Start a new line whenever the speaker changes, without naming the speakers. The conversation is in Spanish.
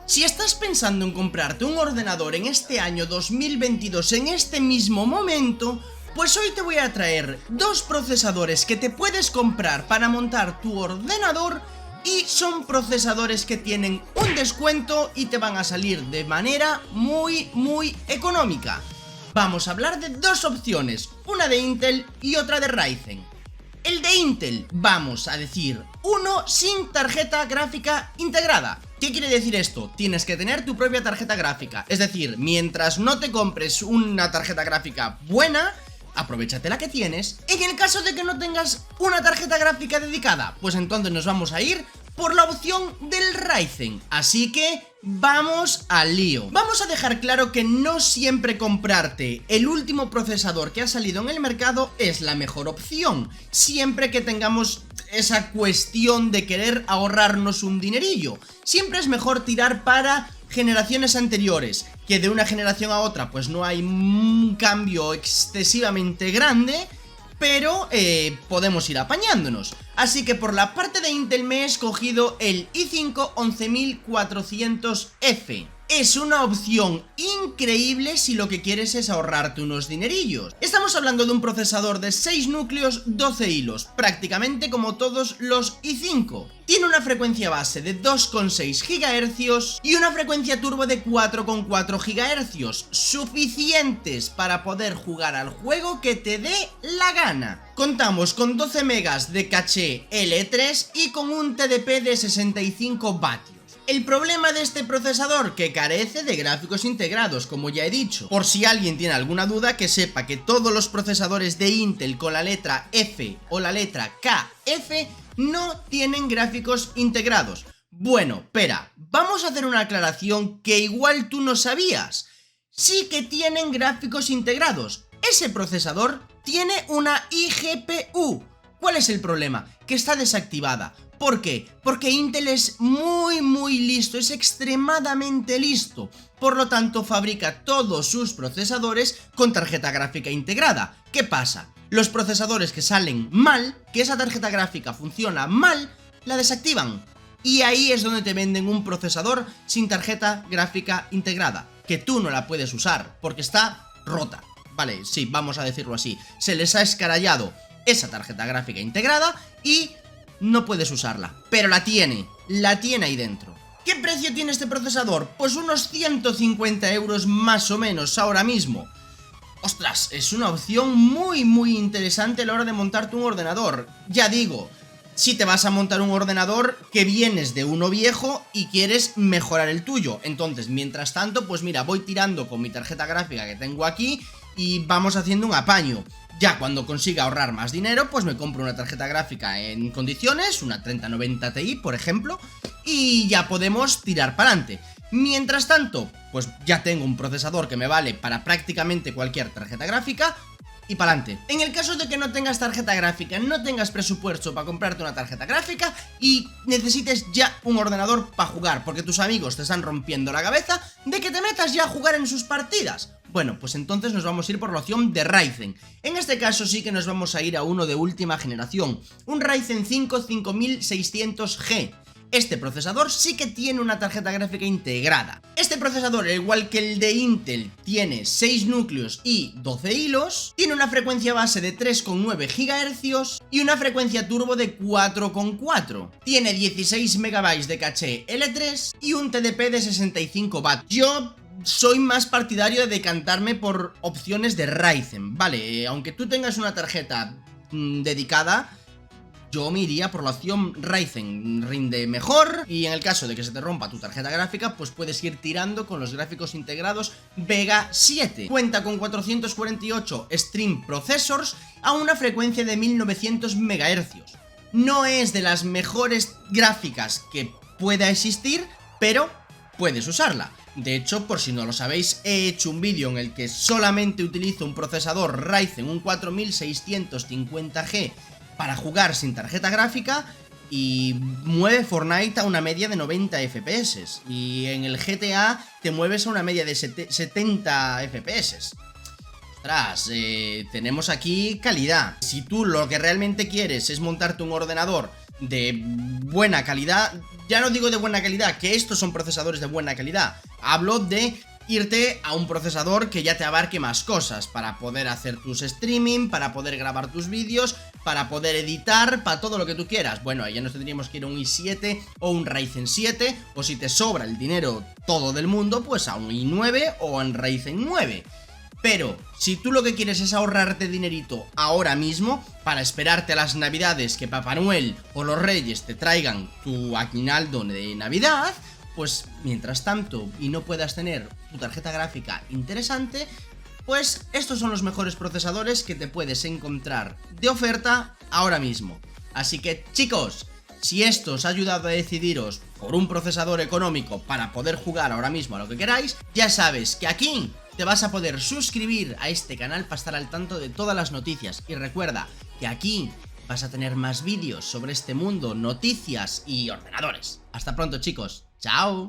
Si estás pensando en comprarte un ordenador en este año 2022, en este mismo momento, pues hoy te voy a traer dos procesadores que te puedes comprar para montar tu ordenador y son procesadores que tienen un descuento y te van a salir de manera muy económica. Vamos a hablar de dos opciones, una de Intel y otra de Ryzen. El de Intel, vamos a decir, uno sin tarjeta gráfica integrada. ¿Qué quiere decir esto? Tienes que tener tu propia tarjeta gráfica. Es decir, mientras no te compres una tarjeta gráfica buena, aprovéchate la que tienes. En el caso de que no tengas una tarjeta gráfica dedicada, pues entonces nos vamos a ir por la opción del Ryzen. Así que vamos al lío. Vamos a dejar claro que no siempre comprarte el último procesador que ha salido en el mercado es la mejor opción, siempre que tengamos esa cuestión de querer ahorrarnos un dinerillo. Siempre es mejor tirar para generaciones anteriores, que de una generación a otra pues no hay un cambio excesivamente grande, pero podemos ir apañándonos. Así que por la parte de Intel me he escogido el i5 11400F. Es una opción increíble si lo que quieres es ahorrarte unos dinerillos. Estamos hablando de un procesador de 6 núcleos, 12 hilos, prácticamente como todos los i5. Tiene una frecuencia base de 2,6 GHz y una frecuencia turbo de 4,4 GHz, suficientes para poder jugar al juego que te dé la gana. Contamos con 12 megas de caché L3 y con un TDP de 65 vatios. El problema de este procesador, que carece de gráficos integrados, como ya he dicho. Por si alguien tiene alguna duda, que sepa que todos los procesadores de Intel con la letra F o la letra KF no tienen gráficos integrados. Bueno, espera, vamos a hacer una aclaración que igual tú no sabías. Sí que tienen gráficos integrados. Ese procesador tiene una iGPU. ¿Cuál es el problema? Que está desactivada. ¿Por qué? Porque Intel es muy listo, es extremadamente listo. Por lo tanto, fabrica todos sus procesadores con tarjeta gráfica integrada. ¿Qué pasa? Los procesadores que salen mal, que esa tarjeta gráfica funciona mal, la desactivan. Y ahí es donde te venden un procesador sin tarjeta gráfica integrada, que tú no la puedes usar, porque está rota. Vale, sí, vamos a decirlo así. Se les ha escarallado esa tarjeta gráfica integrada y no puedes usarla, pero la tiene ahí dentro. ¿Qué precio tiene este procesador? Pues unos 150 euros más o menos ahora mismo. Ostras, es una opción muy interesante a la hora de montarte un ordenador. Ya digo, si te vas a montar un ordenador que vienes de uno viejo y quieres mejorar el tuyo, entonces mientras tanto, pues mira, voy tirando con mi tarjeta gráfica que tengo aquí y vamos haciendo un apaño. Ya cuando consiga ahorrar más dinero, pues me compro una tarjeta gráfica en condiciones, una 3090 Ti, por ejemplo, y ya podemos tirar para adelante. Mientras tanto, pues ya tengo un procesador que me vale para prácticamente cualquier tarjeta gráfica y para adelante. En el caso de que no tengas tarjeta gráfica, no tengas presupuesto para comprarte una tarjeta gráfica y necesites ya un ordenador para jugar, porque tus amigos te están rompiendo la cabeza de que te metas ya a jugar en sus partidas. Bueno, pues entonces nos vamos a ir por la opción de Ryzen. En este caso sí que nos vamos a ir a uno de última generación, un Ryzen 5 5600G. Este procesador sí que tiene una tarjeta gráfica integrada. Este procesador, al igual que el de Intel, tiene 6 núcleos y 12 hilos, tiene una frecuencia base de 3,9 GHz y una frecuencia turbo de 4,4. Tiene 16 MB de caché L3 y un TDP de 65 vatios. Yo soy más partidario de decantarme por opciones de Ryzen, vale, aunque tú tengas una tarjeta dedicada, yo me iría por la opción Ryzen, rinde mejor y en el caso de que se te rompa tu tarjeta gráfica, pues puedes ir tirando con los gráficos integrados Vega 7. Cuenta con 448 Stream Processors a una frecuencia de 1900 MHz. No es de las mejores gráficas que pueda existir, pero puedes usarla. De hecho, por si no lo sabéis, he hecho un vídeo en el que solamente utilizo un procesador Ryzen, un 4650G, para jugar sin tarjeta gráfica y mueve Fortnite a una media de 90 FPS. Y en el GTA te mueves a una media de 70 FPS. Ostras, tenemos aquí calidad. Si tú lo que realmente quieres es montarte un ordenador de buena calidad. Ya no digo de buena calidad, que estos son procesadores de buena calidad. Hablo de irte a un procesador que ya te abarque más cosas, para poder hacer tus streaming, para poder grabar tus vídeos, para poder editar, para todo lo que tú quieras. Bueno, ya nos tendríamos que ir a un i7 o un Ryzen 7, o si te sobra el dinero todo del mundo, pues a un i9 o a un Ryzen 9. Pero si tú lo que quieres es ahorrarte dinerito ahora mismo, para esperarte a las navidades que Papá Noel o los Reyes te traigan tu aguinaldo de Navidad, pues mientras tanto y no puedas tener tu tarjeta gráfica interesante, pues estos son los mejores procesadores que te puedes encontrar de oferta ahora mismo. Así que chicos, si esto os ha ayudado a decidiros por un procesador económico para poder jugar ahora mismo a lo que queráis, ya sabes que aquí te vas a poder suscribir a este canal para estar al tanto de todas las noticias. Y recuerda que aquí vas a tener más vídeos sobre este mundo, noticias y ordenadores. Hasta pronto chicos, chao.